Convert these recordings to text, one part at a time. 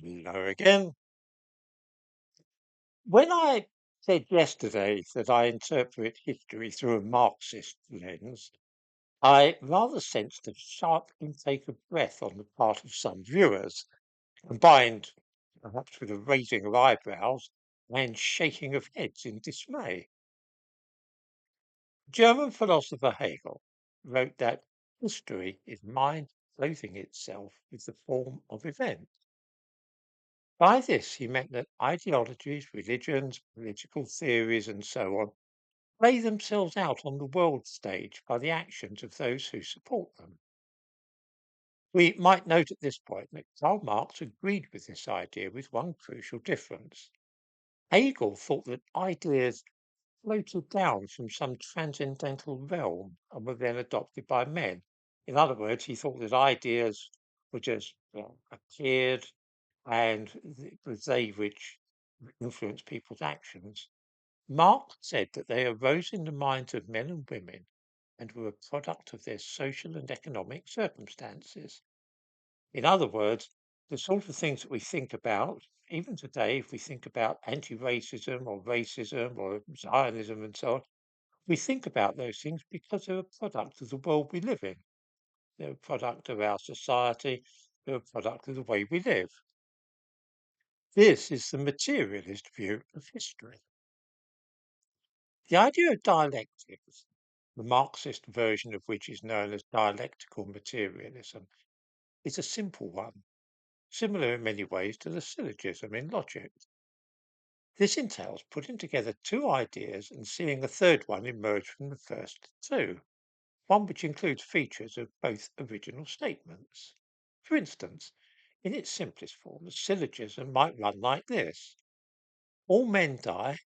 Hello again. When I said yesterday that I interpret history through a Marxist lens, I rather sensed a sharp intake of breath on the part of some viewers, combined perhaps with a raising of eyebrows and shaking of heads in dismay. German philosopher Hegel wrote that history is mind clothing itself with the form of events. By this, he meant that ideologies, religions, political theories, and so on play themselves out on the world stage by the actions of those who support them. We might note at this point that Karl Marx agreed with this idea with one crucial difference. Hegel thought that ideas floated down from some transcendental realm and were then adopted by men. In other words, he thought that ideas were just appeared and it was they which influenced people's actions. Marx said that they arose in the minds of men and women and were a product of their social and economic circumstances. In other words, the sort of things that we think about, even today, if we think about anti racism or Zionism and so on, we think about those things because they're a product of the world we live in. They're a product of our society, they're a product of the way we live. This is the materialist view of history. The idea of dialectics, the Marxist version of which is known as dialectical materialism, is a simple one, similar in many ways to the syllogism in logic. This entails putting together two ideas and seeing a third one emerge from the first two, one which includes features of both original statements. For instance, in its simplest form, a syllogism might run like this: all men die,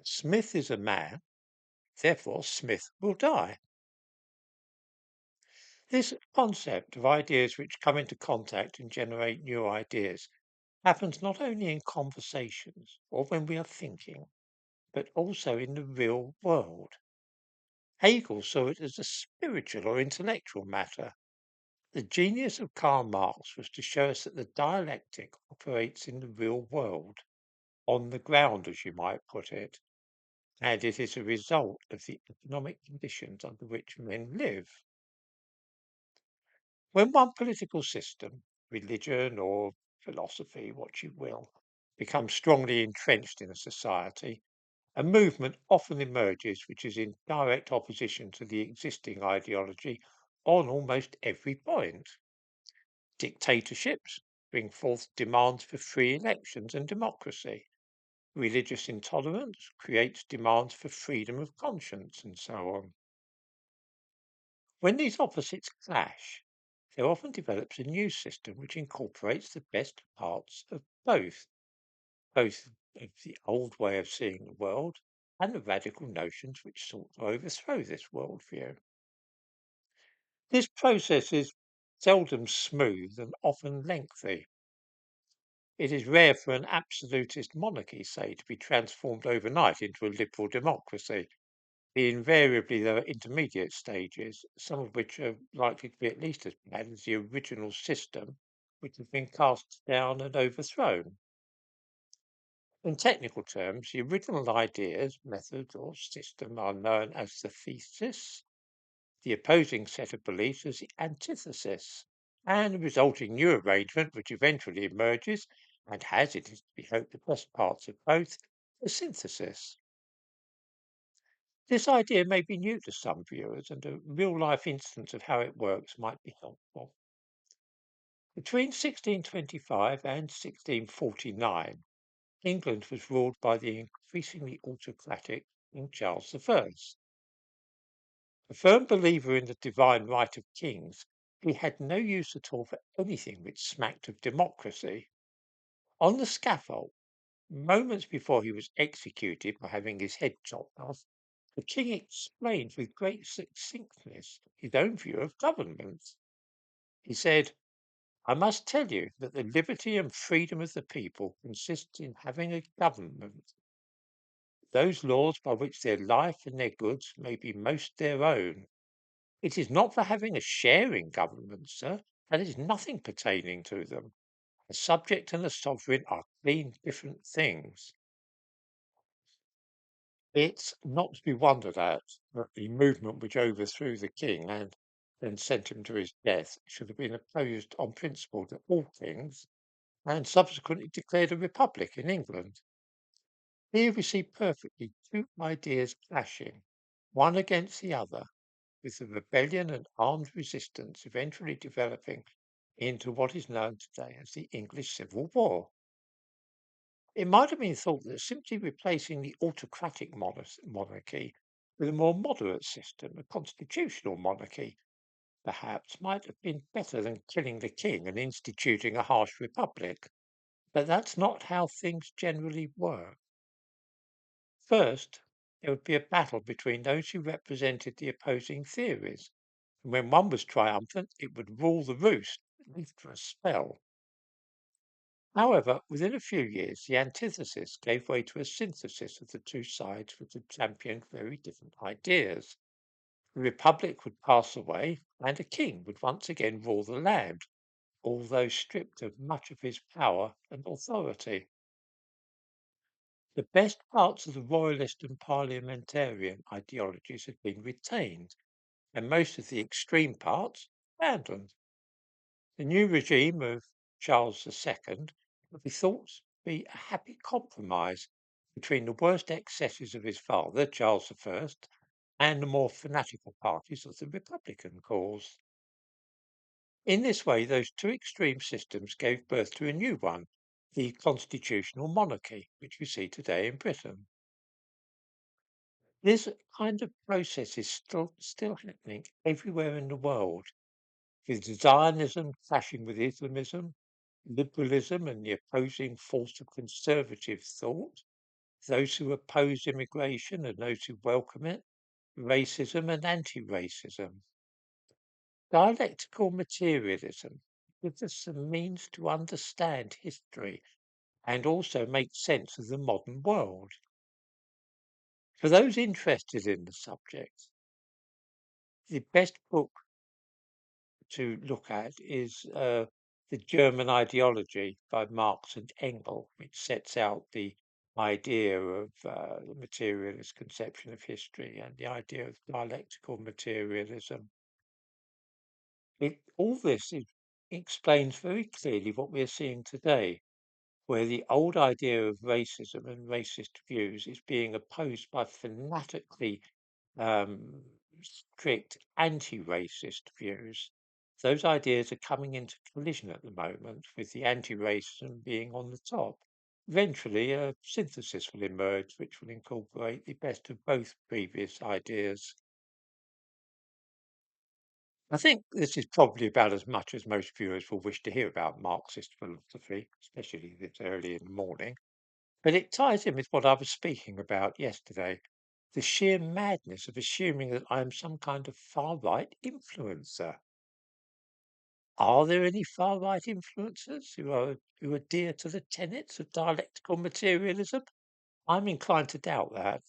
Smith is a man, therefore Smith will die. This concept of ideas which come into contact and generate new ideas happens not only in conversations or when we are thinking, but also in the real world. Hegel saw it as a spiritual or intellectual matter. The genius of Karl Marx was to show us that the dialectic operates in the real world, on the ground, as you might put it, and it is a result of the economic conditions under which men live. When one political system, religion or philosophy, what you will, becomes strongly entrenched in a society, a movement often emerges which is in direct opposition to the existing ideology on almost every point. Dictatorships bring forth demands for free elections and democracy. Religious intolerance creates demands for freedom of conscience and so on. When these opposites clash, there often develops a new system which incorporates the best parts of both of the old way of seeing the world and the radical notions which sought to overthrow this worldview. This process is seldom smooth and often lengthy. It is rare for an absolutist monarchy, say, to be transformed overnight into a liberal democracy. Invariably, there are intermediate stages, some of which are likely to be at least as bad as the original system, which has been cast down and overthrown. In technical terms, the original ideas, methods, or system are known as the thesis, the opposing set of beliefs as the antithesis, and the resulting new arrangement, which eventually emerges and has, it is to be hoped, the best parts of both, the synthesis. This idea may be new to some viewers, and a real life instance of how it works might be helpful. Between 1625 and 1649, England was ruled by the increasingly autocratic King Charles I. A firm believer in the divine right of kings, he had no use at all for anything which smacked of democracy. On the scaffold, moments before he was executed for having his head chopped off, the king explained with great succinctness his own view of government. He said, I must tell you that the liberty and freedom of the people consists in having a government, those laws by which their life and their goods may be most their own. It is not for having a share in government, sir. That is nothing pertaining to them. A subject and a sovereign are clean different things. It's not to be wondered at that the movement which overthrew the king and then sent him to his death should have been opposed on principle to all kings and subsequently declared a republic in England. Here we see perfectly two ideas clashing, one against the other, with the rebellion and armed resistance eventually developing into what is known today as the English Civil War. It might have been thought that simply replacing the autocratic monarchy with a more moderate system, a constitutional monarchy, perhaps might have been better than killing the king and instituting a harsh republic. But that's not how things generally work. First, there would be a battle between those who represented the opposing theories, and when one was triumphant, it would rule the roost, at least for a spell. However, within a few years, the antithesis gave way to a synthesis of the two sides which had championed very different ideas. The republic would pass away, and a king would once again rule the land, although stripped of much of his power and authority. The best parts of the royalist and parliamentarian ideologies had been retained, and most of the extreme parts abandoned. The new regime of Charles II would be thought to be a happy compromise between the worst excesses of his father, Charles I, and the more fanatical parties of the Republican cause. In this way, those two extreme systems gave birth to a new one, the constitutional monarchy, which we see today in Britain. This kind of process is still happening everywhere in the world, with Zionism clashing with Islamism, liberalism and the opposing force of conservative thought, those who oppose immigration and those who welcome it, racism and anti-racism. Dialectical materialism gives us some means to understand history and also make sense of the modern world. For those interested in the subject, the best book to look at is The German Ideology by Marx and Engels, which sets out the idea of the materialist conception of history and the idea of dialectical materialism. All this explains very clearly what we're seeing today, where the old idea of racism and racist views is being opposed by fanatically um, strict anti-racist views. Those ideas are coming into collision at the moment, with the anti-racism being on the top. Eventually, a synthesis will emerge which will incorporate the best of both previous ideas. I think this is probably about as much as most viewers will wish to hear about Marxist philosophy, especially this early in the morning. But it ties in with what I was speaking about yesterday, the sheer madness of assuming that I am some kind of far right influencer. Are there any far right influencers who are dear to the tenets of dialectical materialism? I'm inclined to doubt that.